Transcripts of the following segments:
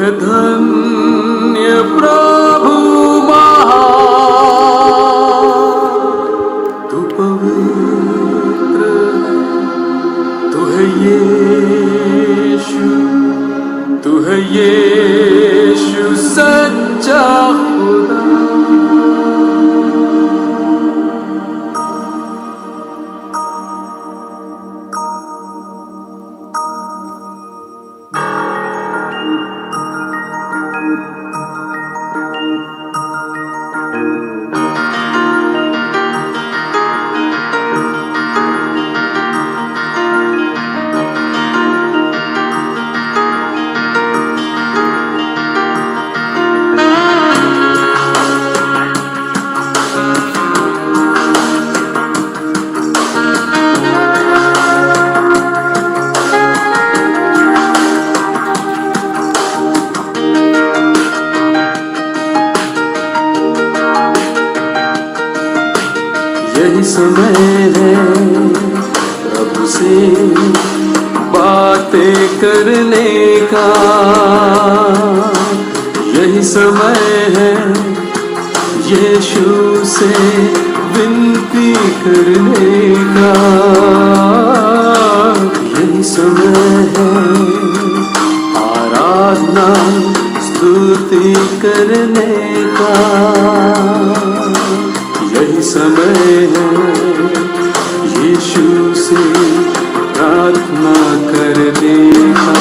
है धन्य प्रभु महान, तू पवित्र, तू है यीशु, तू है यीशु सच्चा खुदा। यही समय है प्रभु से बातें करने का, यही समय है यीशु से विनती करने का, यही समय है आराधना स्तुति करने का, यही समय है यीशु से प्रार्थना करने का।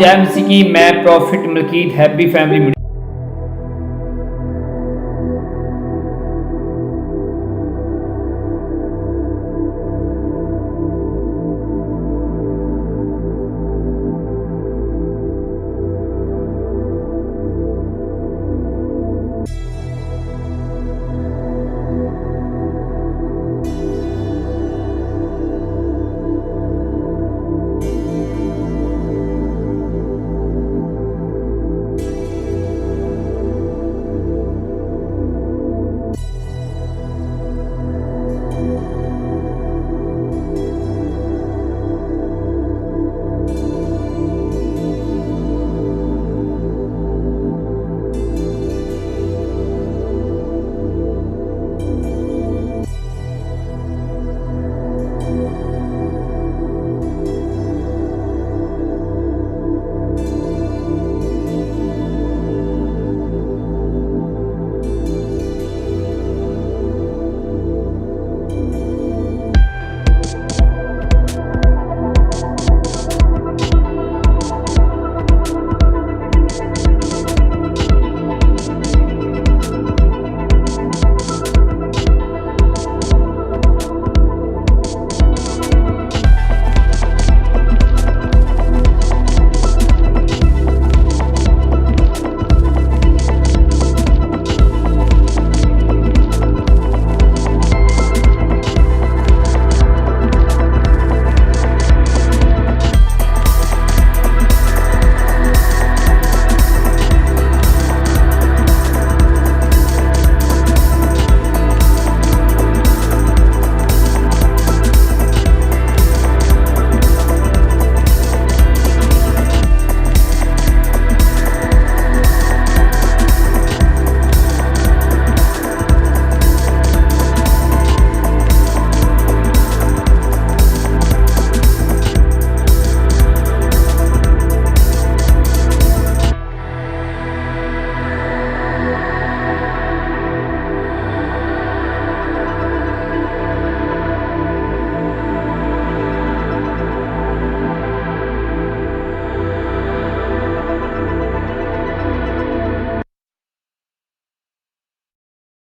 जय मसीह की। मैं प्रॉफिट मलकीत हैप्पी फैमिली।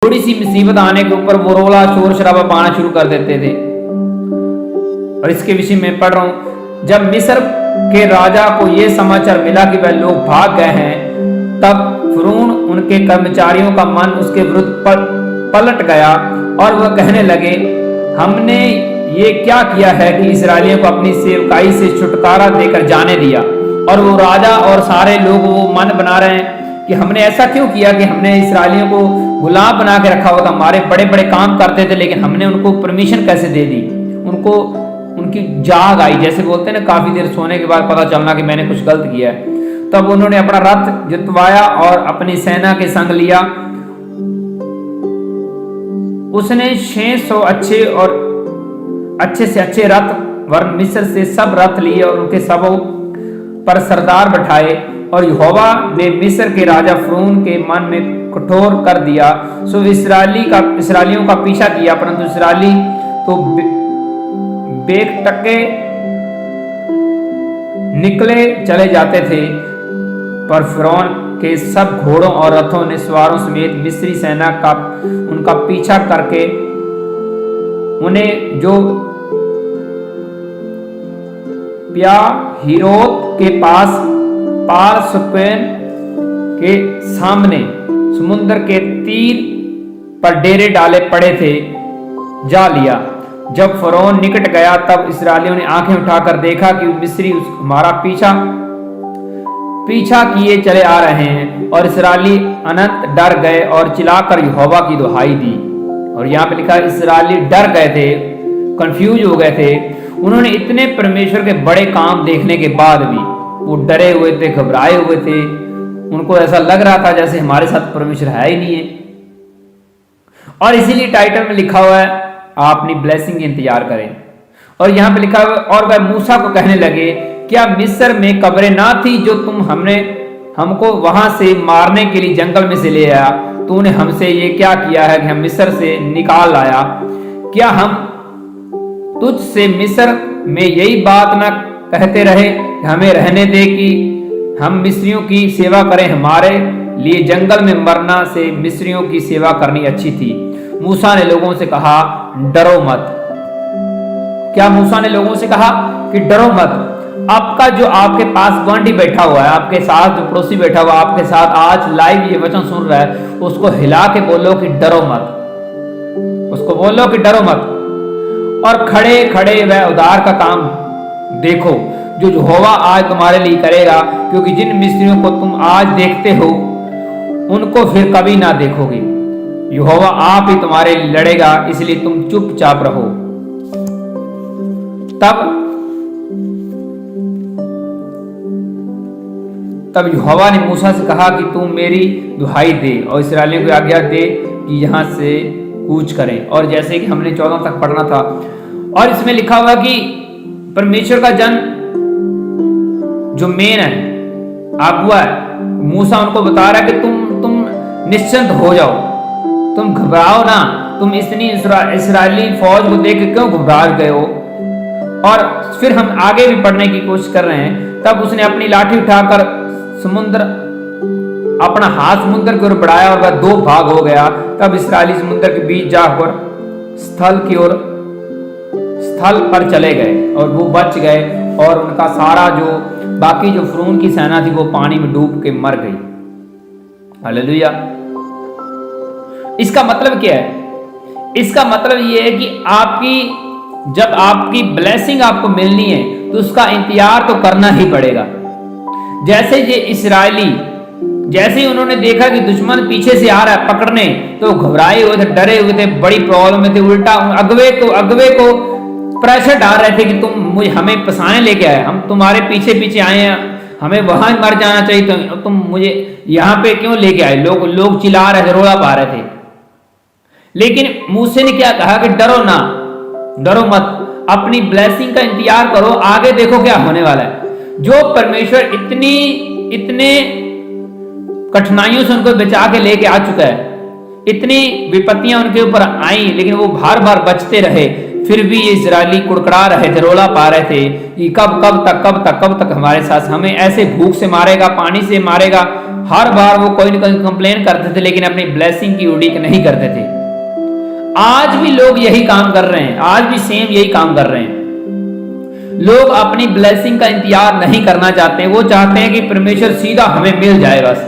थोड़ी सी मुसीबत आने के ऊपर वो रोला शोर शराबा पाना शुरू कर देते थे। और इसके विषय में पढ़ रहा हूं, जब मिस्र के राजा को यह समाचार मिला कि वह लोग भाग गए हैं, तब फिरौन उनके कर्मचारियों का मन उसके विरुद्ध पलट गया और वह कहने लगे, हमने ये क्या किया है कि इस्राएलियों को अपनी सेवकाई से छुटकारा देकर जाने दिया। और वो राजा और सारे लोग वो मन बना रहे हैं कि हमने ऐसा क्यों किया कि हमने इस्राएलियों को गुलाम बना के रखा हुआ था, हमारे बड़े बड़े काम करते थे, लेकिन हमने उनको परमिशन कैसे दे दी। उनको उनकी जाग आई, जैसे बोलते हैं ना, काफी देर सोने के बाद पता चलना कि मैंने कुछ गलत किया है। तब उन्होंने अपना रथ जितवाया और अपनी सेना के संग लिया। उसने 600 अच्छे से अच्छे रथ वरन मिस्र से सब रथ लिए और उनके सबों पर सरदार बैठाए। और यहोवा ने मिस्र के राजा फिरौन के मन में कठोर कर दिया, सो इस्राएलियों का पीछा किया, परंतु इस्राएली तो बेटके निकले चले जाते थे। पर फिरौन के सब घोड़ों और रथों ने सवारों समेत मिस्री सेना का उनका पीछा करके उन्हें जो प्याहिरोत के पास पार सुपेन के सामने समुद्र के तीर पर डेरे डाले पड़े थे, जा लिया। जब फिरौन निकट गया, तब इस्राएलियों ने आंखें उठाकर देखा कि मिस्री हमारा पीछा किए चले आ रहे हैं, और इस्राएली अनंत डर गए और चिल्लाकर यहोवा की दुहाई दी। और यहाँ पे लिखा, इस्राएली डर गए थे, कंफ्यूज हो गए थे। उन्होंने इतने परमेश्वर के बड़े काम देखने के बाद भी वो डरे हुए थे, घबराए हुए थे। उनको ऐसा लग रहा था जैसे हमारे साथ परमेश्वर है ही नहीं है। और इसीलिए टाइटल में लिखा हुआ है, आप अपनी ब्लेसिंग इंतजार करें। और यहाँ पे लिखा हुआ, और वह मूसा को कहने लगे, क्या मिस्र में कब्रें ना थी जो तुम हमको वहां से मारने के लिए जंगल में से ले आया? तूने हमसे ये क्या किया है कि हम मिस्र से निकाल लाया? क्या हम तुझ से मिस्र में यही बात ना कहते रहे, हमें रहने दे कि हम मिस्रियों की सेवा करें, हमारे लिए जंगल में मरना से मिस्रियों की सेवा करनी अच्छी थी। मूसा ने लोगों से कहा, डरो मत। क्या मूसा ने लोगों से कहा कि डरो मत। आपका जो आपके पास गवांढी बैठा हुआ है, आपके साथ जो पड़ोसी बैठा हुआ, आपके साथ आज लाइव ये वचन सुन रहा है, उसको हिला के बोलो कि डरो मत। उसको बोलो कि डरो मत, और खड़े खड़े वह उद्धार का काम देखो जो यहोवा आज तुम्हारे लिए करेगा, क्योंकि जिन मिस्रियों को तुम आज देखते हो उनको फिर कभी ना देखोगे। यहोवा आप ही तुम्हारे लिए लड़ेगा, इसलिए तुम चुपचाप रहो। तब यहोवा ने मूसा से कहा कि तू मेरी दुहाई दे और इस्राएलियों को आज्ञा दे कि यहां से कूच करें। और जैसे कि हमने 14 तक पढ़ना था, और इसमें लिखा हुआ कि परमेश्वर का जन जो मेन है, अगुआ है, मूसा उनको बता रहा है कि तुम निश्चिंत हो जाओ, तुम घबराओ ना। तुम इतनी इस्राएली फौज को देख के क्यों घबरा गए हो। और फिर हम आगे भी पढ़ने की कोशिश कर रहे हैं। तब उसने अपनी लाठी उठाकर अपना हाथ समुद्र की ओर बढ़ाया और वह 2 भाग हो गया। तब इस्राएली समुद्र के बीच जाकर स्थल पर चले गए और वो बच गए, और उनका सारा जो बाकी जो फिरौन की सेना थी वो पानी में डूब के मर गई। हालेलुया। इसका मतलब क्या है? इसका मतलब ये है कि जब आपकी ब्लेसिंग आपको मिलनी है तो उसका इंतजार तो करना ही पड़ेगा। जैसे ये इस्राएली, जैसे ही उन्होंने देखा कि दुश्मन पीछे से आ रहा है पकड़ने, तो घबराए हुए थे, डरे हुए थे, बड़ी प्रॉब्लम में थे। उल्टा अगवे को प्रेशर डाल रहे थे कि तुम हमें फंसाने लेके आए, हम तुम्हारे पीछे पीछे आए हैं, हमें वहां मर जाना चाहिए, तो तुम मुझे यहाँ पे क्यों लेके आए। लोग चिल्ला रहे थे, रोला पा रहे थे। लेकिन मूसे ने क्या कहा कि डरो ना, डरो मत, अपनी ब्लेसिंग का इंतजार करो, आगे देखो क्या होने वाला है। जो परमेश्वर इतने कठिनाइयों से उनको बचा के लेके आ चुका है, इतनी विपत्तियां उनके ऊपर आई, लेकिन वो बार बार बचते रहे, फिर भी ये इजरायली कुड़कड़ा रहे थे, रोला पा रहे थे कि कब तक हमारे साथ, हमें ऐसे भूख से मारेगा, पानी से मारेगा। हर बार वो कोई ना कोई कंप्लेन करते थे, लेकिन अपनी ब्लेसिंग की उड़ीक नहीं करते थे। आज भी लोग यही काम कर रहे हैं, आज भी सेम यही काम कर रहे हैं। लोग अपनी ब्लेसिंग का इंतजार नहीं करना चाहते, वो चाहते हैं कि परमेश्वर सीधा हमें मिल जाए, बस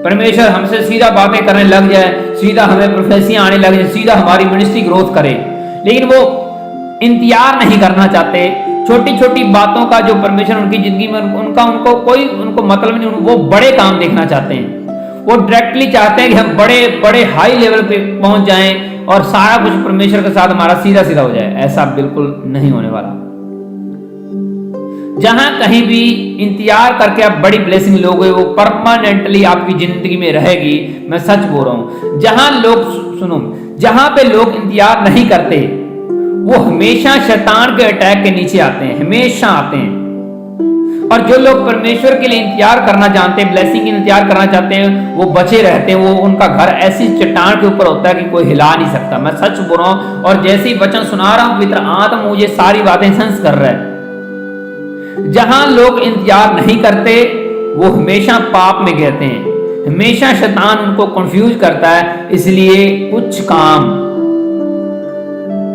परमेश्वर हमसे सीधा बातें करने लग जाए, सीधा हमें प्रोफेसियां आने लग जाए, सीधा हमारी मिनिस्ट्री ग्रोथ करे। लेकिन वो इंतजार नहीं करना चाहते। छोटी छोटी बातों का जो परमेश्वर उनकी जिंदगी में उनको मतलब नहीं, वो बड़े काम देखना चाहते हैं। वो डायरेक्टली चाहते हैं कि हम बड़े हाई लेवल पे पहुंच जाएं और सारा कुछ परमेश्वर के साथ हमारा सीधा सीधा हो जाए। ऐसा बिल्कुल नहीं होने वाला। जहां कहीं भी इंतजार करके आप बड़ी ब्लेसिंग लोगे, वो परमानेंटली आपकी जिंदगी में रहेगी। मैं सच बोल रहा हूं। जहां पे लोग इंतजार नहीं करते, वो हमेशा शैतान के अटैक के नीचे आते हैं, हमेशा आते हैं। और जो लोग परमेश्वर के लिए इंतजार करना जानते हैं, ब्लेसिंग के इंतजार करना चाहते हैं, वो बचे रहते हैं। वो उनका घर ऐसी चट्टान के ऊपर होता है कि कोई हिला नहीं सकता। मैं सच बोल रहा हूं, और जैसे ही वचन सुना रहा हूं, पवित्र आत्मा मुझे सारी बातें सेंस कर रहा है। जहां लोग इंतजार नहीं करते, वो हमेशा पाप में गिरते हैं, हमेशा शैतान उनको कंफ्यूज करता है। इसलिए कुछ काम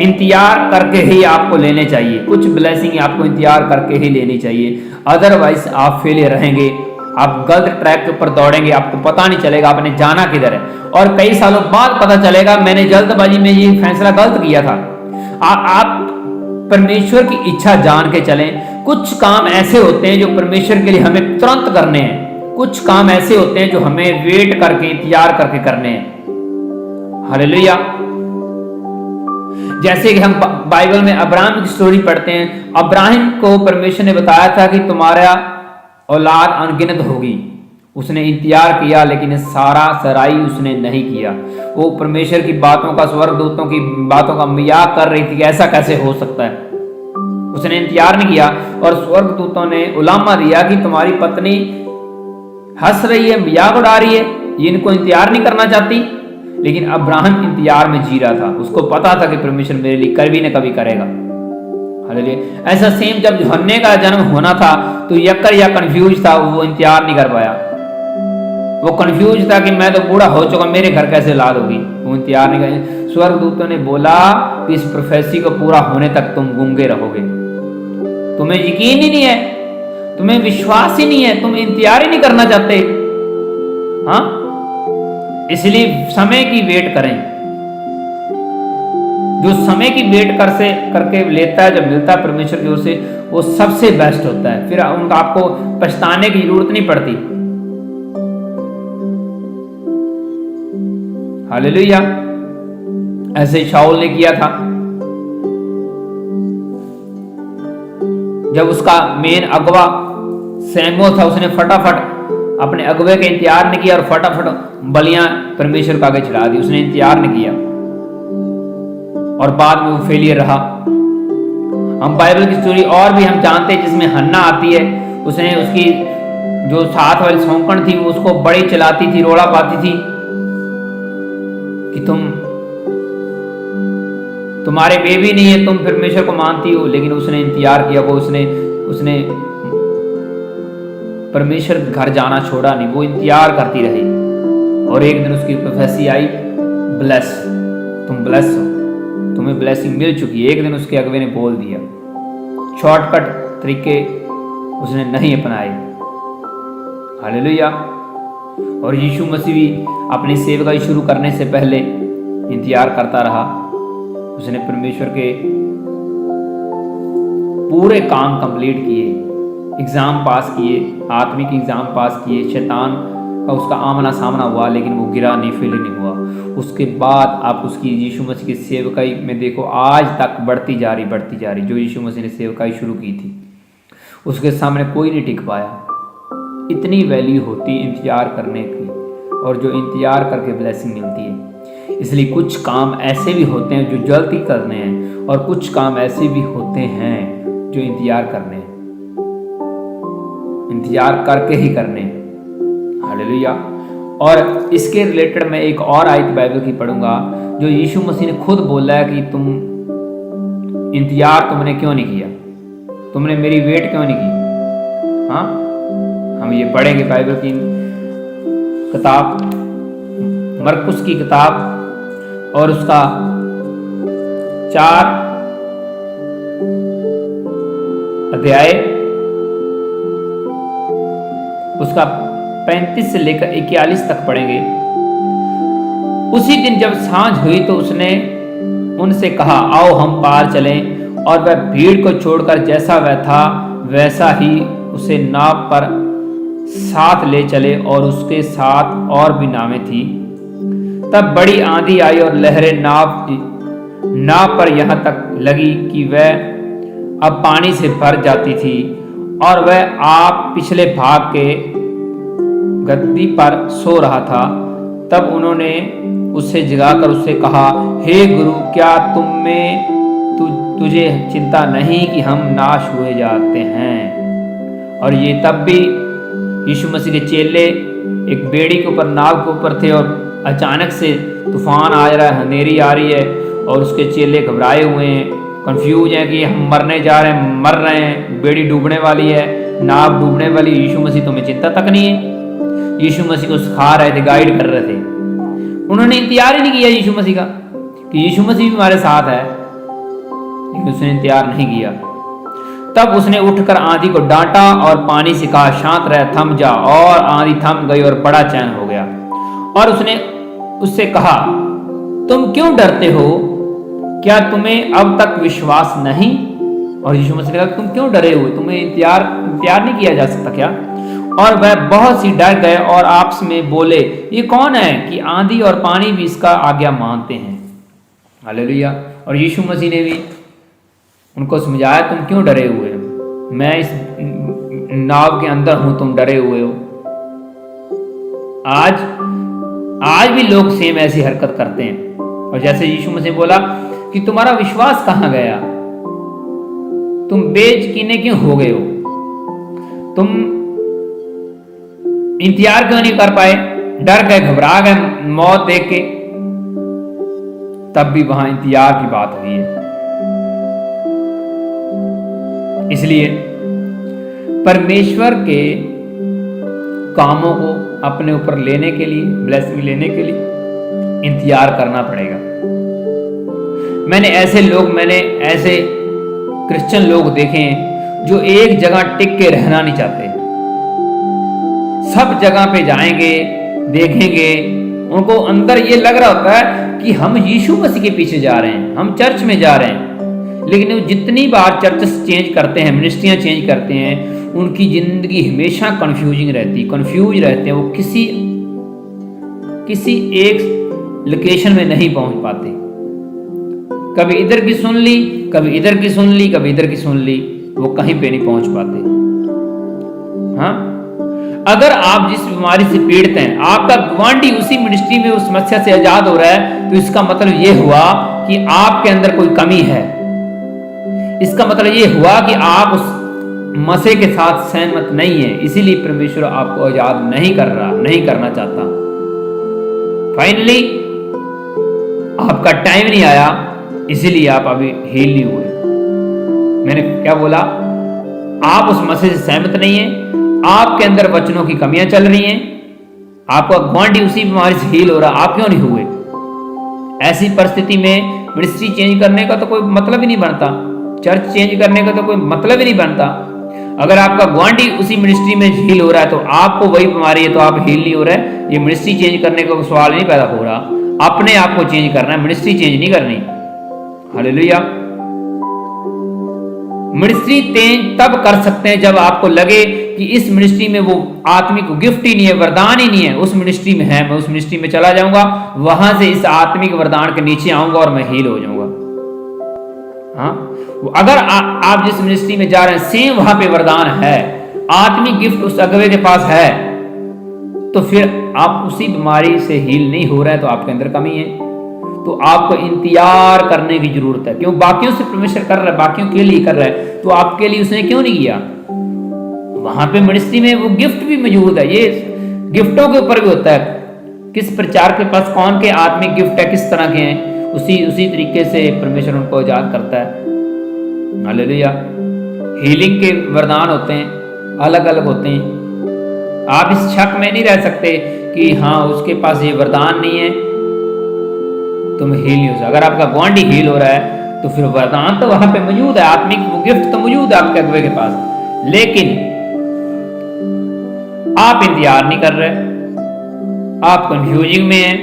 इंतजार करके ही आपको लेने चाहिए, कुछ ब्लेसिंग आपको इंतजार करके ही लेनी चाहिए, अदरवाइज आप फेलियर रहेंगे, आप गलत ट्रैक के ऊपर दौड़ेंगे, आपको पता नहीं चलेगा आपने जाना किधर है, और कई सालों बाद पता चलेगा मैंने जल्दबाजी में ये फैसला गलत किया था। आप परमेश्वर की इच्छा जान के चलें। कुछ काम ऐसे होते हैं जो परमेश्वर के लिए हमें तुरंत करने हैं, कुछ काम ऐसे होते हैं जो हमें वेट करके इंतजार करके करने हैं। हालेलुया। जैसे कि हम बाइबल में अब्राहम की स्टोरी पढ़ते हैं। अब्राहम को परमेश्वर ने बताया था कि तुम्हारा औलाद अनगिनत होगी। उसने इंतजार किया, लेकिन सारा सराई उसने नहीं किया। वो परमेश्वर की बातों का, स्वर्गदूतों की बातों का मजाक कर रही थी कि ऐसा कैसे हो सकता है। उसने इंतजार नहीं किया, और स्वर्गदूतों ने उलामा दिया कि तुम्हारी पत्नी हंस रही है, मजाक उड़ा रही है, ये इनको इंतजार नहीं करना चाहती। लेकिन अब्राहम इंतजार में जी रहा था, उसको पता था कि परमेश्वर मेरे लिए कभी न कभी करेगा। हालेलुया। ऐसा सेम जब यूहन्ने का जन्म होना था, तो तू यक्कर या कंफ्यूज था, वो इंतजार नहीं कर पाया। वो कंफ्यूज था कि मैं तो बूढ़ा हो चुका, मेरे घर कैसे औलाद होगी, वो इंतजार नहीं कर। स्वर्गदूतों ने बोला कि इस प्रोफेसी को पूरा होने तक तुम गूंगे रहोगे। तुम्हें यकीन ही नहीं है, तुम्हें विश्वास ही नहीं है, तुम इंतजार ही नहीं करना चाहते। हाँ, इसलिए समय की वेट करें। जो समय की वेट करके लेता है, जब मिलता है परमेश्वर की ओर से, वो सबसे बेस्ट होता है। फिर उनका आपको पछताने की जरूरत नहीं पड़ती। हालेलुया। ऐसे शाऊल ने किया था। जब उसका मेन अगवा सैमुअल था, उसने फटाफट अपने अगवे का इंतजार नहीं किया और फटाफट बलियां परमेश्वर का आगे चढ़ा दी। उसने इंतजार नहीं किया और बाद में वो फेलियर रहा। हम बाइबल की स्टोरी और भी हम जानते हैं जिसमें हन्ना आती है। उसने उसकी जो साथ वाली सौंकन थी वो उसको बड़ी चलाती थी, रोड़ा पाती थी कि तुम्हारे बेबी नहीं है, तुम परमेश्वर को मानती हो। लेकिन उसने इंतजार किया, वो उसने परमेश्वर के घर जाना छोड़ा नहीं, वो इंतजार करती रही। और एक दिन उसकी प्रोफेसी आई, ब्लेस, तुम ब्लेस हो, तुम्हें ब्लेसिंग मिल चुकी है। एक दिन उसके अगवे ने बोल दिया। शॉर्टकट तरीके उसने नहीं अपनाए। हालेलुया। और यीशु मसीह भी अपनी सेवकाई शुरू करने से पहले इंतजार करता रहा। उसने परमेश्वर के पूरे काम कंप्लीट किए, एग्जाम पास किए, आत्मिक एग्जाम पास किए, शैतान का उसका आमना सामना हुआ, लेकिन वो गिरा नहीं, फेल नहीं हुआ। उसके बाद आप उसकी यीशु मसीह की सेवकाई में देखो, आज तक बढ़ती जा रही। जो यीशु मसीह ने सेवकाई शुरू की थी उसके सामने कोई नहीं टिक पाया। इतनी वैल्यू होती इंतजार करने की, और जो इंतजार करके ब्लेसिंग मिलती है। इसलिए कुछ काम ऐसे भी होते हैं जो जल्दी करने हैं, और कुछ काम ऐसे भी होते हैं जो इंतजार करने हैं, इंतजार करके ही करने हैं। हालेलुया। और इसके रिलेटेड मैं एक और आयत बाइबल की पढ़ूंगा जो यीशु मसीह ने खुद बोला है कि तुम इंतजार तुमने क्यों नहीं किया, तुमने मेरी वेट क्यों नहीं की। हाँ, हम ये पढ़ेंगे बाइबल की किताब, मरकुस की किताब, और उसका 4 अध्याय, उसका 35 से लेकर 41 तक पढ़ेंगे। उसी दिन जब सांझ हुई तो उसने उनसे कहा, आओ हम पार चलें। और वह भीड़ को छोड़कर जैसा वह था वैसा ही उसे नाव पर साथ ले चले, और उसके साथ और भी नावें थी। तब बड़ी आंधी आई और लहरें नाव पर यहां तक लगी कि वह अब पानी से भर जाती थी, और वह आप पिछले भाग के गद्दी पर सो रहा था। तब उन्होंने उसे जगाकर उससे कहा, हे गुरु, क्या तुझे चिंता नहीं कि हम नाश हुए जाते हैं। और ये तब भी यीशु मसीह के चेले एक बेड़ी के ऊपर, नाव के ऊपर थे, और अचानक से तूफान आ रहा है, अंधेरी आ रही है, और उसके चेले घबराए हुए हैं, कंफ्यूज हैं कि हम मरने जा रहे हैं, मर रहे हैं, बेड़ी डूबने वाली है, नाव डूबने वाली। यीशु मसीह तुम्हें चिंता तक नहीं है। यीशु मसीह को सिखा रहे थे, गाइड कर रहे थे। उन्होंने इंतजार ही नहीं किया यीशु मसीह का कि यीशु मसीह भी हमारे साथ है, लेकिन उसने इंतजार नहीं किया। तब उसने उठकर आंधी को डांटा और पानी से कहा, शांत रह, थम जा। और आंधी थम गई और बड़ा चैन हो गया। और उसने उससे कहा, तुम क्यों डरते हो, क्या तुम्हें अब तक विश्वास नहीं। और यीशु मसीह ने कहा, तुम क्यों डरे हुए, तुम्हें इंतजार नहीं किया जा सकता क्या। और वह बहुत सी डर गए और आपस में बोले, ये कौन है कि आंधी और पानी भी इसका आज्ञा मानते हैं। हालेलुया। और यीशु मसीह ने भी उनको समझाया, तुम क्यों डरे हुए हो, मैं इस नाव के अंदर हूं, तुम डरे हुए हो। आज भी लोग सेम ऐसी हरकत करते हैं। और जैसे यीशु मसीह बोला कि तुम्हारा विश्वास कहां गया, तुम बेयकीने क्यों हो गए हो, तुम इंतजार क्यों नहीं कर पाए, डर गए, घबरा गए मौत देख के। तब भी वहां इंतजार की बात हुई है। इसलिए परमेश्वर के कामों को अपने ऊपर लेने के लिए, ब्लेसिंग लेने के लिए इंतजार करना पड़ेगा। मैंने ऐसे क्रिश्चियन लोग देखे हैं जो एक जगह टिक के रहना नहीं चाहते, सब जगह पे जाएंगे, देखेंगे, उनको अंदर ये लग रहा होता है कि हम यीशु मसीह के पीछे जा रहे हैं, हम चर्च में जा रहे हैं, लेकिन वो जितनी बार चर्चेस चेंज करते हैं, मिनिस्ट्रियां चेंज करते हैं, उनकी जिंदगी हमेशा कंफ्यूज रहते हैं। वो किसी एक लोकेशन में नहीं पहुंच पाते, कभी इधर की सुन ली, कभी इधर की सुन ली, कभी इधर की सुन ली, वो कहीं पे नहीं पहुंच पाते। हाँ, अगर आप जिस बीमारी से पीड़ित हैं, आपका गवांडी उसी मिनिस्ट्री में उस समस्या से आजाद हो रहा है, तो इसका मतलब ये हुआ कि आपके अंदर कोई कमी है। इसका मतलब ये हुआ कि आप उस मसीह के साथ सहमत नहीं है, इसीलिए परमेश्वर आपको आजाद नहीं करना चाहता। फाइनली आपका टाइम नहीं आया, इसीलिए आप अभी हील नहीं हुए। मैंने क्या बोला? आप उस मसीह से सहमत नहीं है, आपके अंदर वचनों की कमियां चल रही हैं, आपका गवांडी उसी बीमारी से हील हो रहा, आप क्यों नहीं हुए? ऐसी परिस्थिति में मिनिस्ट्री चेंज करने का तो कोई मतलब ही नहीं बनता, चर्च चेंज करने का तो कोई मतलब ही नहीं बनता। अगर आपका गवांडी उसी मिनिस्ट्री में हील हो रहा है, तो आपको वही बीमारी है तो आप हील नहीं हो रहे, ये मिनिस्ट्री चेंज करने का सवाल नहीं पैदा हो रहा। अपने आप को चेंज करना है, मिनिस्ट्री चेंज नहीं करनी। हालेलुया। मिनिस्ट्री तब कर सकते हैं जब आपको लगे कि इस मिनिस्ट्री में वो आत्मिक गिफ्ट ही नहीं है, वरदान ही नहीं है, उस मिनिस्ट्री में है, मैं उस मिनिस्ट्री में चला जाऊंगा, वहां से इस आत्मिक वरदान के नीचे आऊंगा और मैं हील हो जाऊंगा। हाँ, अगर आप जिस मिनिस्ट्री में जा रहे हैं सेम वहां पे वरदान है, आत्मिक गिफ्ट उस अगुवे के पास है, तो फिर आप उसी बीमारी से हील नहीं हो रहे हैं, तो आपके अंदर कमी है। तो आपको इंतजार करने की जरूरत है। क्यों? बाकियों से परमेश्वर कर रहा है, बाकियों के लिए कर रहा है, तो आपके लिए उसने क्यों नहीं किया? वहां पे मिनिस्ट्री में वो गिफ्ट भी मौजूद है। ये गिफ्टों के ऊपर भी होता है, किस प्रचार के पास कौन के आत्मिक गिफ्ट है, किस तरह के हैं, उसी तरीके से परमेश्वर उनको आजाद करता है। हालेलुया। हीलिंग के वरदान होते हैं, अलग अलग होते हैं। आप इस शक में नहीं रह सकते कि हाँ उसके पास ये वरदान नहीं है, तुम हील नहीं हो सकते। अगर आपका गवांडी हील हो रहा है तो फिर वरदान तो वहां पे मौजूद है, आत्मिक वो गिफ्ट तो मौजूद है आपके अगुवे के पास, लेकिन आप इंतजार नहीं कर रहे, आप कंफ्यूजिंग में हैं,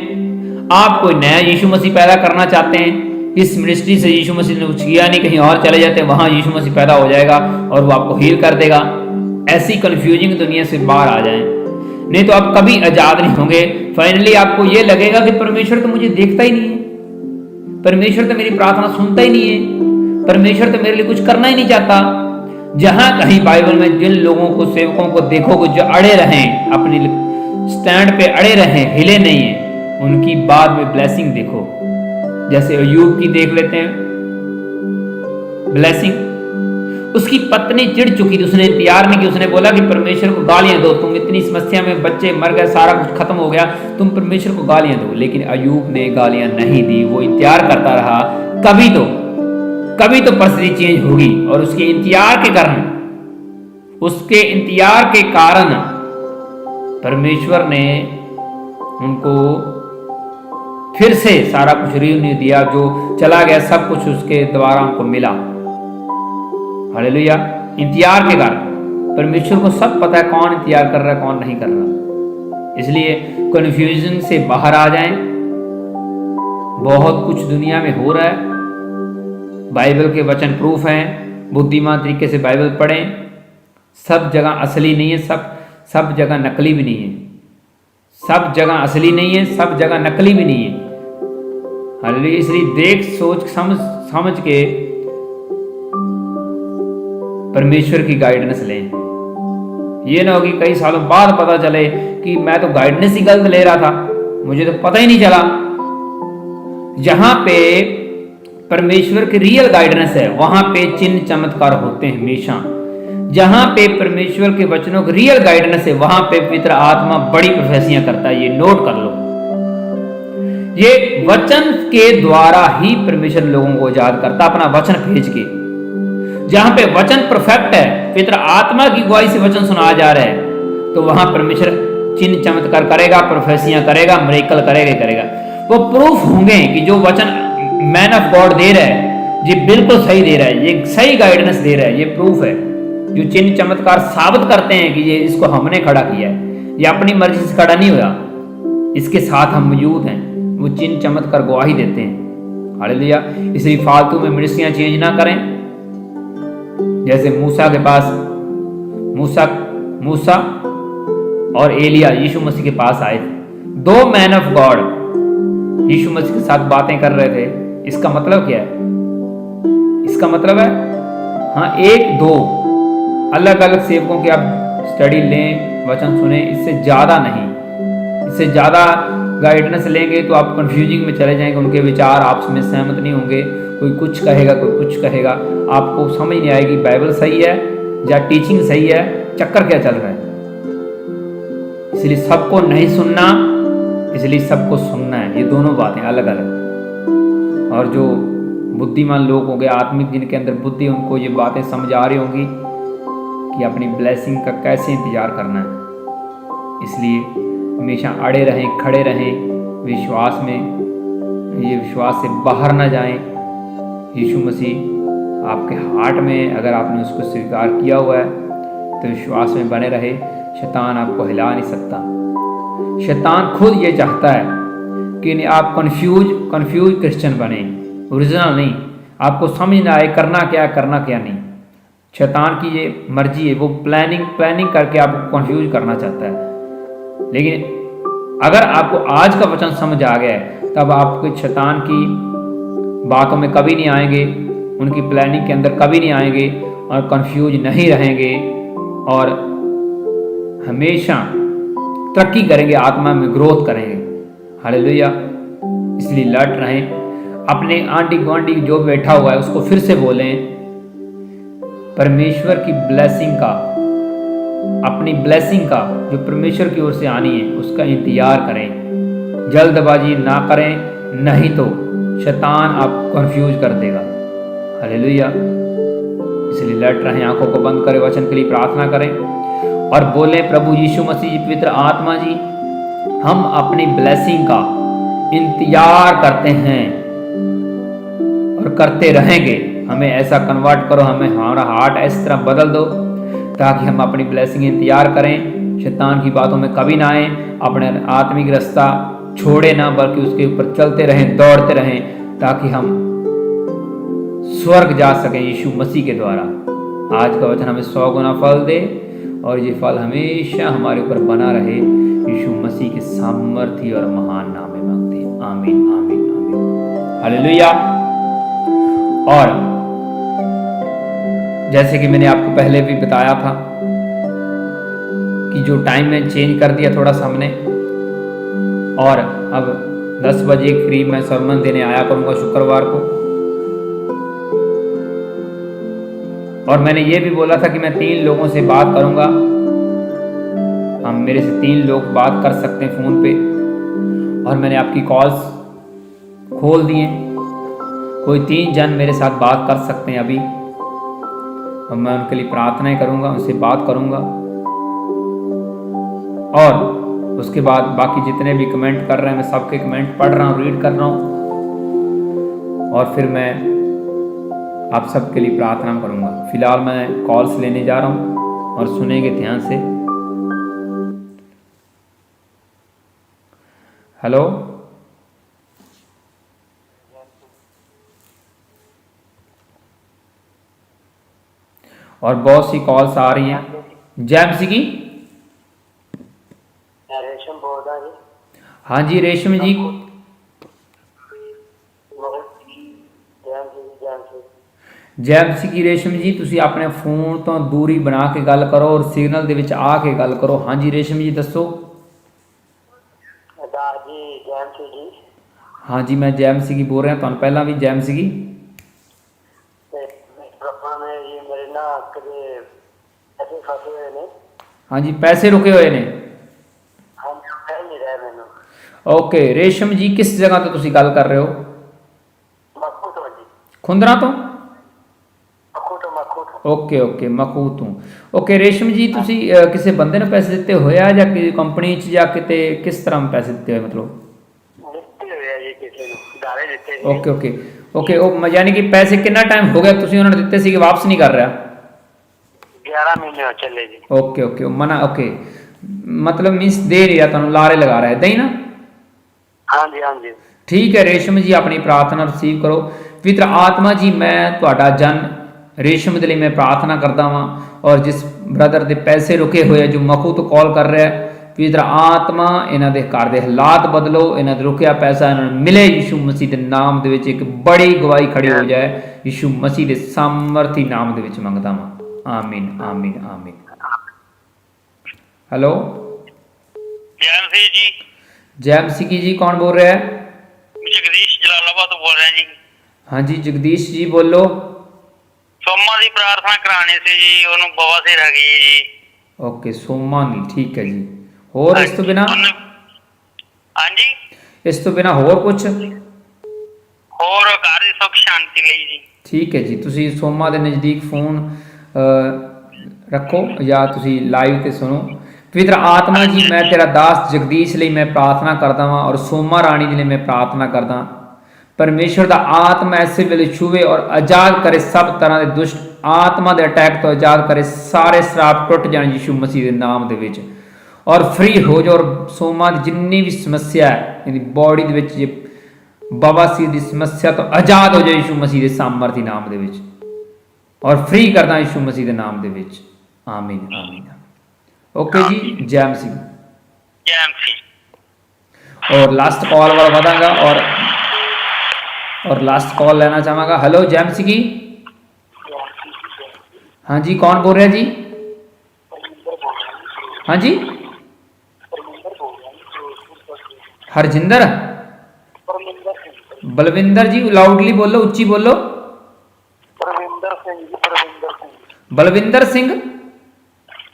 आप कोई नया यीशु मसीह पैदा करना चाहते हैं। इस मिनिस्ट्री से यीशु मसीह ने कुछ किया नहीं, कहीं और चले जाते हैं, वहां यीशु मसीह पैदा हो जाएगा और वो आपको हील कर देगा। ऐसी कंफ्यूजिंग दुनिया से बाहर आ जाएं, नहीं तो आप कभी आजाद नहीं होंगे। फाइनली आपको ये लगेगा कि परमेश्वर तो मुझे देखता ही नहीं है, परमेश्वर तो मेरी प्रार्थना सुनता ही नहीं है, परमेश्वर तो मेरे लिए कुछ करना ही नहीं चाहता। जहां कहीं बाइबल में जिन लोगों को, सेवकों को देखोगे जो अड़े रहें, अपनी स्टैंड पे अड़े रहें, हिले नहीं है, उनकी बाद में ब्लेसिंग देखो। जैसे अय्यूब की देख लेते हैं ब्लेसिंग। उसकी पत्नी चिढ़ चुकी थी, उसने इंतजार नहीं किया, उसने बोला कि परमेश्वर को गालियां दो, तुम इतनी समस्या में, बच्चे मर गए, सारा कुछ खत्म हो गया, तुम परमेश्वर को गालियां दो। लेकिन अय्यूब ने गालियां नहीं दी, वो इंतजार करता रहा, कभी तो परिस्थिति चेंज होगी। और उसके इंतजार के कारण परमेश्वर ने उनको फिर से सारा कुछ रिन्यू दिया, जो चला गया सब कुछ उसके द्वारा उनको मिला। हालेलुया। इंतजार के कारण परमेश्वर को सब पता है कौन इंतजार कर रहा है, कौन नहीं कर रहा। इसलिए कन्फ्यूजन से बाहर आ जाएं। बहुत कुछ दुनिया में हो रहा है, बाइबल के वचन प्रूफ हैं, बुद्धिमान तरीके से बाइबल पढ़ें। सब जगह असली नहीं है, सब जगह नकली भी नहीं है, सब जगह असली नहीं है, सब जगह नकली भी नहीं है। हालेलुया। इसलिए देख सोच समझ के परमेश्वर की गाइडेंस लें। ये ना हो कि कई सालों बाद पता चले कि मैं तो गाइडेंस ही गलत ले रहा था, मुझे तो पता ही नहीं चला। जहां पे परमेश्वर की रियल गाइडेंस है, वहां पे चिन्ह चमत्कार होते हैं हमेशा। जहां पे परमेश्वर के वचनों की रियल गाइडेंस है, वहां पे पवित्र आत्मा बड़ी प्रोफेसियां करता है। ये नोट कर लो, ये वचन के द्वारा ही परमेश्वर लोगों को आजाद करता, अपना वचन भेज के। जहां पे वचन परफेक्ट है, पवित्र आत्मा की गवाही से वचन सुनाया जा रहा है, तो वहां परमेश्वर चिन्ह चमत्कार करेगा, प्रोफेसियां करेगा, मिरेकल करेगा करेगा। वो प्रूफ होंगे कि जो वचन मैन ऑफ गॉड दे रहा है ये बिल्कुल सही दे रहा है, ये सही गाइडेंस दे रहा है, ये प्रूफ है। जो चिन्ह चमत्कार साबित करते हैं कि ये इसको हमने खड़ा किया है, ये अपनी मर्जी से खड़ा नहीं हुआ, इसके साथ हम मौजूद हैं, वो चिन्ह चमत्कार गवाही देते हैं। हालेलुया। इसलिए फालतू में मिनिस्ट्रियां चेंज ना करें। जैसे मूसा के पास मूसा और एलिया यीशु मसीह के पास आए थे, दो मैन ऑफ गॉड यीशु मसीह के साथ बातें कर रहे थे। इसका मतलब क्या है? इसका मतलब है हाँ, एक दो अलग अलग सेवकों की आप स्टडी लें, वचन सुने, इससे ज़्यादा नहीं। इससे ज़्यादा गाइडेंस लेंगे तो आप कंफ्यूजिंग में चले जाएंगे, उनके विचार आपस में सहमत नहीं होंगे, कोई कुछ कहेगा कोई कुछ कहेगा, आपको समझ नहीं आएगी बाइबल सही है या टीचिंग सही है, चक्कर क्या चल रहा है। इसलिए सबको नहीं सुनना, इसलिए सबको सुनना है, ये दोनों बातें अलग अलग। और जो बुद्धिमान लोग होंगे, आत्मिक जिनके अंदर बुद्धि, उनको ये बातें समझ आ रही होंगी कि अपनी ब्लेसिंग का कैसे इंतजार करना है। इसलिए हमेशा अड़े रहें, खड़े रहें विश्वास में, ये विश्वास से बाहर ना जाएं। यीशु मसीह आपके हार्ट में अगर आपने उसको स्वीकार किया हुआ है तो विश्वास में बने रहे, शैतान आपको हिला नहीं सकता। शैतान खुद ये चाहता है कि आप कंफ्यूज क्रिश्चियन बने, ओरिजिनल नहीं, आपको समझ ना आए करना क्या नहीं। शैतान की ये मर्जी है, वो प्लानिंग करके आपको कंफ्यूज करना चाहता है। लेकिन अगर आपको आज का वचन समझ आ गया है, तब आपके शैतान की बातों में कभी नहीं आएंगे, उनकी प्लानिंग के अंदर कभी नहीं आएंगे और कंफ्यूज नहीं रहेंगे और हमेशा तरक्की करेंगे, आत्मा में ग्रोथ करेंगे। हालेलुया। इसलिए लट रहें। अपने आंटी गुआंटी जो बैठा हुआ है उसको फिर से बोलें, परमेश्वर की ब्लेसिंग का, अपनी ब्लेसिंग का जो परमेश्वर की ओर से आनी है उसका इंतजार करें, जल्दबाजी ना करें, नहीं तो शैतान आपको कंफ्यूज कर देगा। हालेलुया। इसलिए लट रहें, आंखों को बंद करें, वचन के लिए प्रार्थना करें और बोलें, प्रभु यीशु मसीह जी, पवित्र आत्मा जी, हम अपनी ब्लेसिंग का इंतजार करते हैं और करते रहेंगे। हमें ऐसा कन्वर्ट करो, हमारा हार्ट इस तरह बदल दो ताकि हम अपनी ब्लेसिंग इंतजार करें, शैतान की बातों में कभी ना आए, अपने आत्मिक रास्ता छोड़े ना, बल्कि उसके ऊपर चलते रहें, दौड़ते रहें, ताकि हम स्वर्ग जा सकें यीशु मसीह के द्वारा। आज का वचन हमें 100 गुना फल दे और ये फल हमेशा हमारे ऊपर बना रहे। यीशु मसीह के सामर्थ्य और महान नाम में मांगते हैं, आमीन आमीन आमीन। हालेलुया। और जैसे कि मैंने आपको पहले भी बताया था कि जो टाइम में चेंज कर दिया थोड़ा सा हमने, और अब 10 बजे करीब मैं सरमन देने आया करूँगा शुक्रवार को। और मैंने ये भी बोला था कि मैं 3 लोगों से बात करूँगा, हम मेरे से 3 लोग बात कर सकते हैं फ़ोन पे, और मैंने आपकी कॉल्स खोल दिए, कोई 3 जन मेरे साथ बात कर सकते हैं अभी, और मैं उनके लिए प्रार्थनाएं करूँगा, उनसे बात करूँगा। और उसके बाद बाकी जितने भी कमेंट कर रहे हैं, मैं सबके कमेंट पढ़ रहा हूँ, रीड कर रहा हूँ, और फिर मैं आप सबके लिए प्रार्थना करूँगा। फिलहाल मैं कॉल्स लेने जा रहा हूँ और सुनेंगे ध्यान से। हेलो, और बहुत सी कॉल्स आ रही हैं। जैमसी की, रेशम बोल रहा जी। हाँ जी रेशम जी। जैमसी की रेशम जी, ਤੁਸੀਂ ਆਪਣੇ ਫੋਨ ਤੋਂ ਦੂਰੀ ਬਣਾ ਕੇ ਗੱਲ ਕਰੋ ਔਰ ਸਿਗਨਲ ਦੇ ਵਿੱਚ ਆ ਕੇ ਗੱਲ ਕਰੋ। हाँ जी रेशम जी दसो। जी जैमसी जी। हाँ जी मैं जैमसी की बोल रहा, ਤੁਹਾਨੂੰ ਪਹਿਲਾਂ ਵੀ जैमसी की। हाँ जी पैसे रुके हुए ने। ओके रेशम जी, किस जगह तो ਤੁਸੀਂ ਗੱਲ ਕਰ ਰਹੇ ਹੋ? खुंदरा तो? ਓਕੇ ਓਕੇ ਮਖੂ ਤੋਂ। ਓਕੇ ਰੇਸ਼ਮ ਜੀ, ਤੁਸੀਂ ਕਿਸੇ ਬੰਦੇ ਨੂੰ ਪੈਸੇ ਦਿੱਤੇ ਹੋਏ ਆ ਜਾਂ ਕਿ ਕੰਪਨੀ 'ਚ ਜਾਂ ਕਿਤੇ ਕਿਸ ਤਰ੍ਹਾਂ ਪੈਸੇ ਦਿੱਤੇ ਹੋਏ ਮਤਲਬ? ਦਿੱਤੇ ਹੋਏ ਆ ਜੀ ਕਿਸੇ ਨੂੰ ਉਧਾਰੇ ਦਿੱਤੇ ਜੀ। ਓਕੇ ਓਕੇ ਓਕੇ, ਉਹ ਯਾਨੀ ਕਿ ਪੈਸੇ ਕਿੰਨਾ ਟਾਈਮ ਹੋ ਗਿਆ ਤੁਸੀਂ ਉਹਨਾਂ ਨੂੰ ਦਿੱਤੇ ਸੀ ਕਿ ਵਾਪਸ ਨਹੀਂ ਕਰ ਰਿਹਾ? 11 ਮਹੀਨੇ ਹੋ ਚੱਲੇ ਜੀ। ਓਕੇ ਓਕੇ, ਉਹ ਮਨਾ ਓਕੇ ਮਤਲਬ ਮੀਨਸ ਦੇ ਰਿਹਾ ਤੁਹਾਨੂੰ, ਲਾਰੇ ਲਗਾ ਰਿਹਾ, ਇਦਾਂ ਹੀ ਨਾ? ਹਾਂਜੀ ਹਾਂਜੀ। ਠੀਕ ਹੈ ਰੇਸ਼ਮ ਜੀ, ਆਪਣੀ ਪ੍ਰਾਰਥਨਾ ਰਿਸੀਵ ਕਰੋ। ਪਵਿੱਤਰ ਆਤਮਾ ਜੀ, ਮੈਂ ਤੁਹਾਡਾ ਜਨ ਰੇਸ਼ਮ ਦੇ ਲਈ ਮੈਂ ਪ੍ਰਾਰਥਨਾ ਕਰਦਾ ਵਾਂ, ਔਰ ਜਿਸ ਬ੍ਰਦਰ ਦੇ ਪੈਸੇ ਰੁਕੇ ਹੋਏ ਆ ਜੋ ਮਖੂ ਤੋਂ ਕਾਲ ਕਰ ਰਿਹਾ ਹੈ, ਪਵਿੱਤਰ ਆਤਮਾ ਇਹਨਾਂ ਦੇ ਘਰ ਦੇ ਹਾਲਾਤ ਬਦਲੋ, ਇਹਨਾਂ ਦੇ ਰੁਕਿਆ ਪੈਸਾ ਇਹਨਾਂ ਨੂੰ ਮਿਲੇ ਯਿਸੂ ਮਸੀਹ ਦੇ ਨਾਮ ਦੇ ਵਿੱਚ। ਇੱਕ ਬੜੀ ਗਵਾਹੀ ਖੜੀ ਹੋ ਜਾਏ ਯਿਸੂ ਮਸੀਹ ਦੇ ਸਾਮਰਥੀ ਨਾਮ ਦੇ ਵਿੱਚ ਮੰਗਦਾ ਵਾਂ। ਆਮੀਨ ਆਮੀਨ ਆਮੀਨ। हेलो जय मसीह जी। जय मसीह जी, कौन बोल रहा है? जगदीश जलालाबाद तो बोल रहे हैं जी। हाँ जी जगदीश जी बोलो। सोमा की प्रार्थना कराने से जी उन्होंने बवासीर है गई जी। ओके सोमा नहीं, ठीक है जी। और इस तो बिना? हाँ जी, इस तो बिना और कुछ? और घर की सुख शांति ਲਈ जी। ठीक है जी, ਤੁਸੀਂ ਸੋਮਾ ਦੇ ਨਜ਼ਦੀਕ ਫੋਨ ਰੱਖੋ ਜਾਂ ਤੁਸੀਂ ਲਾਈਵ ਤੇ ਸੁਣੋ। पवित्र आत्मा जी, मैं तेरा दास जगदीश ਲਈ मैं प्रार्थना करता हाँ और सोमा रानी ਦੇ ਲਈ मैं प्रार्थना करता। परमेश्वर ਦਾ आत्मा ऐसे ਵੇਲੇ छूवे और आजाद करे, सब तरह के दुष्ट आत्मा के अटैक तो आजाद करे, सारे श्राप टुट जाए यीशु मसीह के नाम ਦੇ ਵਿੱਚ और फ्री हो जाओ। और सोमा की जिन्नी भी समस्या है यानी बॉडी ਦੇ ਵਿੱਚ ਜੇ बवासीर की समस्या तो आजाद हो जाए यीशु मसीह के सामर्थी नाम ਦੇ ਵਿੱਚ और फ्री करदा यीशु मसीह के नाम ਦੇ ਵਿੱਚ। आमीन आमीन। ओके जी, जय मसीह। जय मसीह। और लास्ट कॉल वाला बढ़ांगा और लास्ट कॉल लेना चाहांगा। हेलो जय मसीह की। हाँ जी, कौन बोल रहे हैं जी? हाँ जी, हरजिंदर बलविंदर जी, लाउडली बोलो, उच्ची बोलो। परमिंदर सिंह जी। परमिंदर सिंह। बलविंदर सिंह।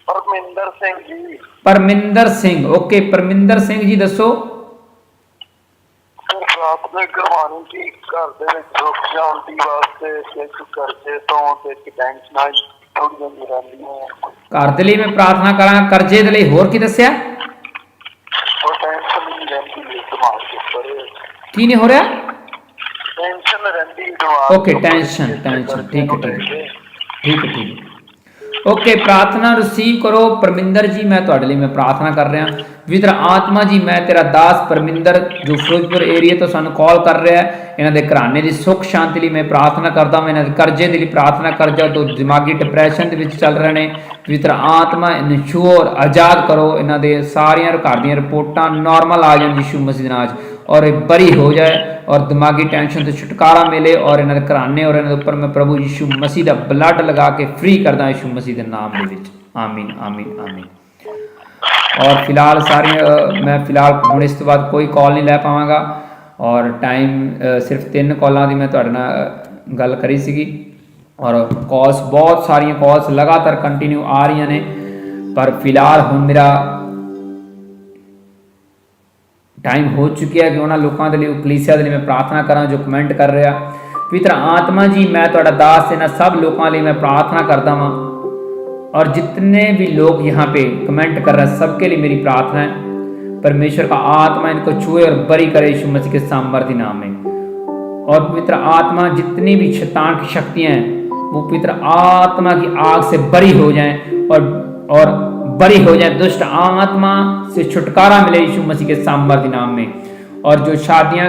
परमिंदर सिंह जी। परमिंदर सिंह। ओके परमिंदर सिंह जी दसो। रात में करवानी थी घर दे विच रुक शांति वास्ते, कुछ करजे तो ते टेंशन थोड़ी जी रहंदी है। घर दे लई मैं प्रार्थना करा, करजे दे लई होर की दस्या? और टेंशन नहीं रहंदी दिमाग के ऊपर। की नहीं हो रहा? टेंशन रहंदी दिमाग। ओके टेंशन टेंशन, ठीक है ठीक है ठीक है ठीक है। ओके प्रार्थना रिसीव करो। परमिंदर जी, मैं तुहाडे लई मैं प्रार्थना कर रहा। पवित्र आत्मा जी, मैं तेरा दास परमिंदर जो फिरोजपुर एरिया तो सानू कॉल कर रहा है, इन्हां दे घराने दी सुख शांति लई मैं प्रार्थना करदा मैं, इन्हां दे कर्जे दे लई प्रार्थना करजा तो दिमागी डिप्रैशन दे विच चल रहे ने। पवित्र आत्मा इन्हां छुओ और आजाद करो, इन्हां दे सारियां घर दीयां रिपोर्टां नॉर्मल आ जाण यीशु मसीह दे नाम च और बरी हो जाए और दिमागी टेंशन से छुटकारा मिले और इन्हां दे घराने और इन्हां दे उपर मैं प्रभु यीशु मसीह दा ब्लड लगा के फ्री करदा यीशु मसीह दे नाम दे विच। आमीन आमीन आमीन। और फिलहाल सारी मैं फिलहाल हुण इस तो बाद कोई कॉल नहीं लै पावांगा और टाइम सिर्फ 3 कॉलों की मैं तुहाडे नाल गल करी सीगी और कॉल्स बहुत सारिया कॉल्स लगातार कंटिन्यू आ रही ने, पर फिलहाल हुण मेरा टाइम हो चुकी है कि उन्होंने लोगों के लिए कलीसिया के लिए मैं प्रार्थना करा जो कमेंट कर रहा। पवित्र आत्मा जी, मैं तुहाडा दास इन्हां सब लोगों लिए मैं प्रार्थना करता हाँ और जितने भी लोग यहाँ पे कमेंट कर रहे हैं सबके लिए मेरी प्रार्थना है, परमेश्वर का आत्मा इनको छुए और बरी करे यीशु मसीह के सामर्थी नाम में। और पवित्र आत्मा जितनी भी शैतान की शक्तियाँ हैं वो पवित्र आत्मा की आग से बरी हो जाएं और बरी हो जाए, दुष्ट आत्मा से छुटकारा मिले यीशु मसीह के सामर्थी नाम में। और जो शादियां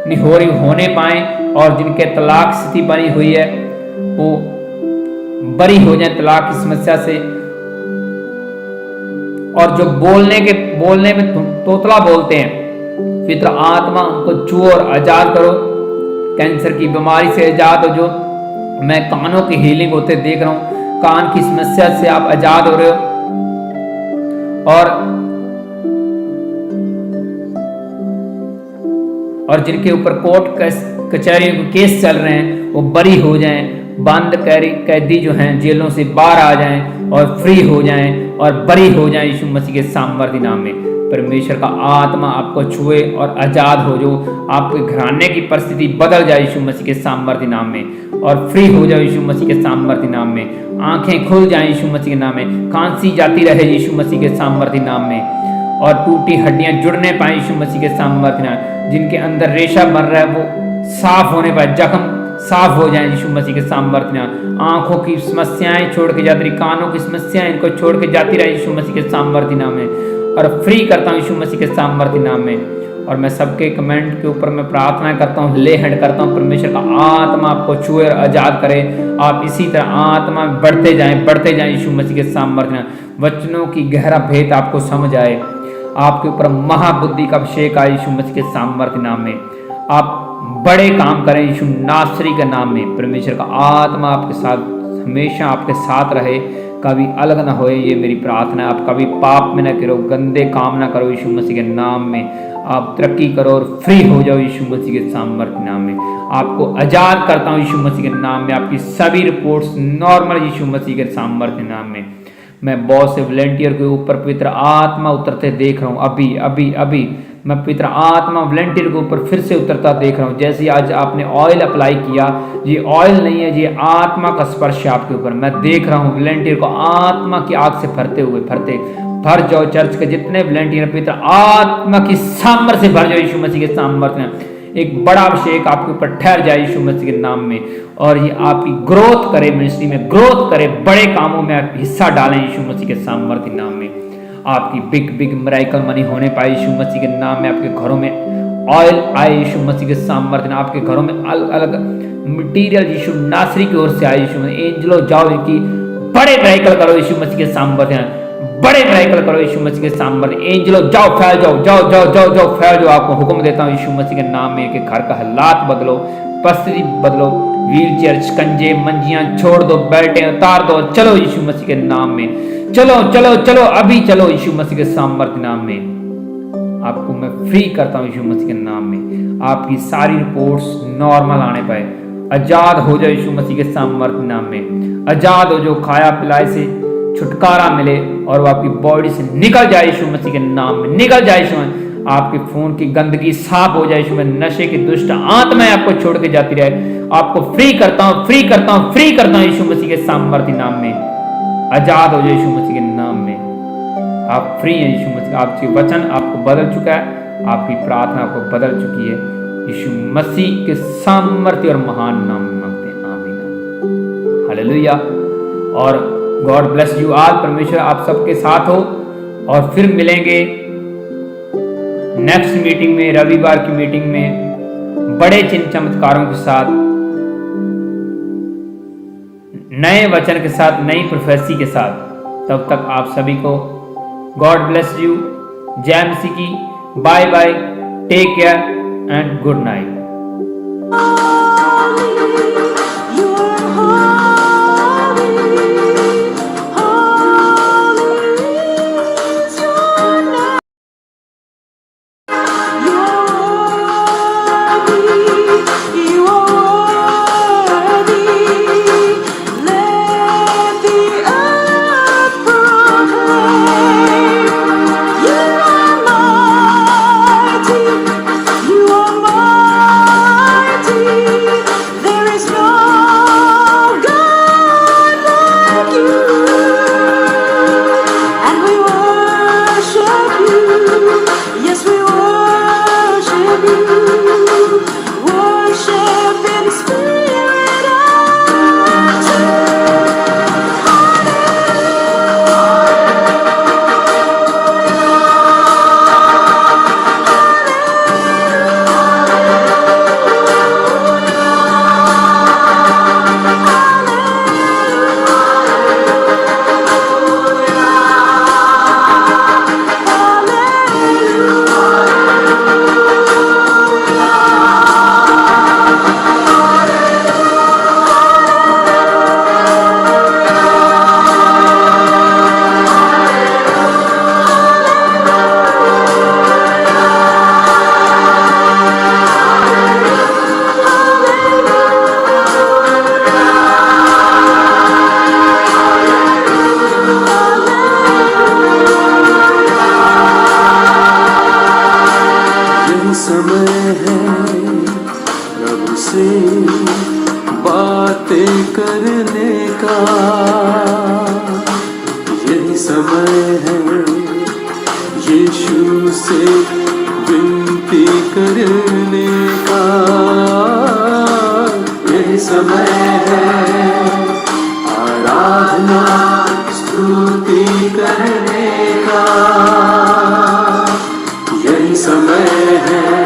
नहीं हो रही होने पाए और जिनके तलाक स्थिति बनी हुई है वो बरी हो जाए तलाक की समस्या से। और जो बोलने में तोतला बोलते हैं, पवित्र आत्मा उनको छुओ और आजाद करो, कैंसर की बीमारी से आजाद हो। जो मैं कानों की हीलिंग होते देख रहा हूँ, कान की समस्या से आप आजाद हो रहे हो और जिनके ऊपर कोर्ट कचहरी केस चल रहे हैं वो बरी हो जाएं, बंद कैदी जो हैं जेलों से बाहर आ जाएं और फ्री हो जाएं और बरी हो जाएं यीशु मसीह के सामर्थी नाम में। परमेश्वर का आत्मा आपको छुए और आजाद हो, जो आपके घराने की परिस्थिति बदल जाए यीशु मसीह के सामर्थी नाम में। और फ्री हो जाओ यीशु मसीह के सामर्थ्य नाम में। आंखें खुल जाएं यीशु मसीह के नाम में। खांसी जाती रहे यीशु मसीह के सामर्थ्य नाम में। और टूटी हड्डियां जुड़ने पाए यीशु मसीह के सामर्थ्य नाम। जिनके अंदर रेशा बन रहा है वो साफ होने पाए, जख्म साफ हो जाए यीशु मसीह के सामर्थ्य नाम। आंखों की समस्याएं छोड़ के जाती रही, कानों की समस्याएं इनको छोड़ के जाती रहे यीशु मसीह के सामर्थ्य नाम में। और फ्री करता हूँ यीशु मसीह के सामर्थ्य नाम में। और मैं सबके कमेंट के ऊपर मैं प्रार्थना करता हूँ, ले हैंड करता हूँ, परमेश्वर का आत्मा आपको छुए और आजाद करे। आप इसी तरह आत्मा में बढ़ते जाएं यीशु मसीह के सामर्थ्य नाम। वचनों की गहरा भेद आपको समझ आए, आपके ऊपर महाबुद्धि का अभिषेक आए यीशु मसीह के सामर्थ्य नाम में। आप बड़े काम करें यीशु नासरी के नाम में। परमेश्वर का आत्मा आपके साथ हमेशा आपके साथ रहे, कभी अलग ना होए, ये मेरी प्रार्थना है। आप कभी पाप में ना करो, गंदे काम ना करो यीशु मसीह के नाम में। आप तरक्की करो और फ्री हो जाओ यीशु मसीह के सामर्थ्य नाम में। आपको आजाद करता हूँ यीशु मसीह के नाम में। आपकी सभी रिपोर्ट्स नॉर्मल यीशु मसीह के सामर्थ्य नाम में। मैं बहुत से वॉलंटियर के ऊपर पवित्र आत्मा उतरते देख रहा हूँ। अभी मैं पवित्र आत्मा वॉलंटियर के ऊपर फिर से उतरता देख रहा हूँ। जैसे आज आपने ऑयल अप्लाई किया, ये ऑयल नहीं है, ये आत्मा का स्पर्श है आपके ऊपर। मैं देख रहा हूँ वॉलंटियर को आत्मा की आग से भर जाओ। चर्च के जितने वॉलंटियर पवित्र आत्मा की सामर्थ्य से भर जाओ यीशु मसीह के सामर्थ्य में। एक बड़ा अभिषेक आपके ऊपर ठहर जाए यीशु मसीह के नाम में। और ये आपकी ग्रोथ करे, मिनिस्ट्री में ग्रोथ करे, बड़े कामों में आप हिस्सा डालें यीशु मसीह के सामर्थ्य नाम में। आपकी बिग मिरेकल मनी होने पाए यीशु मसीह के नाम में। आपके घरों में ऑयल आए यीशु मसीह के सामर्थ्य नाम। आपके घरों में अलग अलग मटीरियल यीशु नासरी की ओर से आए यीशु मसीह। एंजलो जाओ, इनकी बड़े मिरेकल करो यीशु मसीह के सामर्थ्य नाम। बड़े मिरेकल करो यीशु मसीह के सामर्थ्य। एंजलो जाओ, फैल जाओ, फैल जाओ। आपको हुक्म देता हूँ यीशु मसीह के नाम में कि घर का हालात बदलो, परिस्थिति बदलो। व्हील चेयर, शिकंजे, मंजियां छोड़ दो, बेल्टें उतार दो। चलो यीशु मसीह के नाम में, चलो अभी चलो यीशु मसीह के सामर्थ्य नाम में। आपको मैं फ्री करता हूँ यीशु मसीह के नाम में। आपकी सारी रिपोर्ट्स नॉर्मल आने पाए। आजाद हो जाओ यीशु मसीह के सामर्थ्य नाम में। आजाद हो जो खाया पिलाए से छुटकारा मिले और वो आपकी बॉडी से निकल जाए यीशु मसीह के नाम में। निकल जाए यीशु में। आपके फोन की गंदगी साफ हो जाए यीशु में। नशे की दुष्ट आत्माएं आपको छोड़ के जाती रहे। आपको फ्री करता हूँ यीशु मसीह के सामर्थ्य नाम में। आजाद हो जाए यीशु मसीह के नाम में। आप फ्री हैं यीशु मसीह। आपके वचन आपको बदल चुका है, आपकी प्रार्थना आपको बदल चुकी है। यीशु मसीह के सामर्थ्य और महान नाम में मांगते हैं, आमीन, हालेलुया। और गॉड ब्लेस यू ऑल। परमेश्वर आप सबके साथ हो। और फिर मिलेंगे नेक्स्ट मीटिंग में, रविवार की मीटिंग में, बड़े चिन्ह चमत्कारों के साथ, नए वचन के साथ, नई प्रोफेसी के साथ। तब तक आप सभी को गॉड ब्लेस यू। जय मसीह की। Bye bye, take care and good night. बातें करने का यही समय है, यीशु से विनती करने का यही समय है, आराधना स्तुति करने का यही समय है,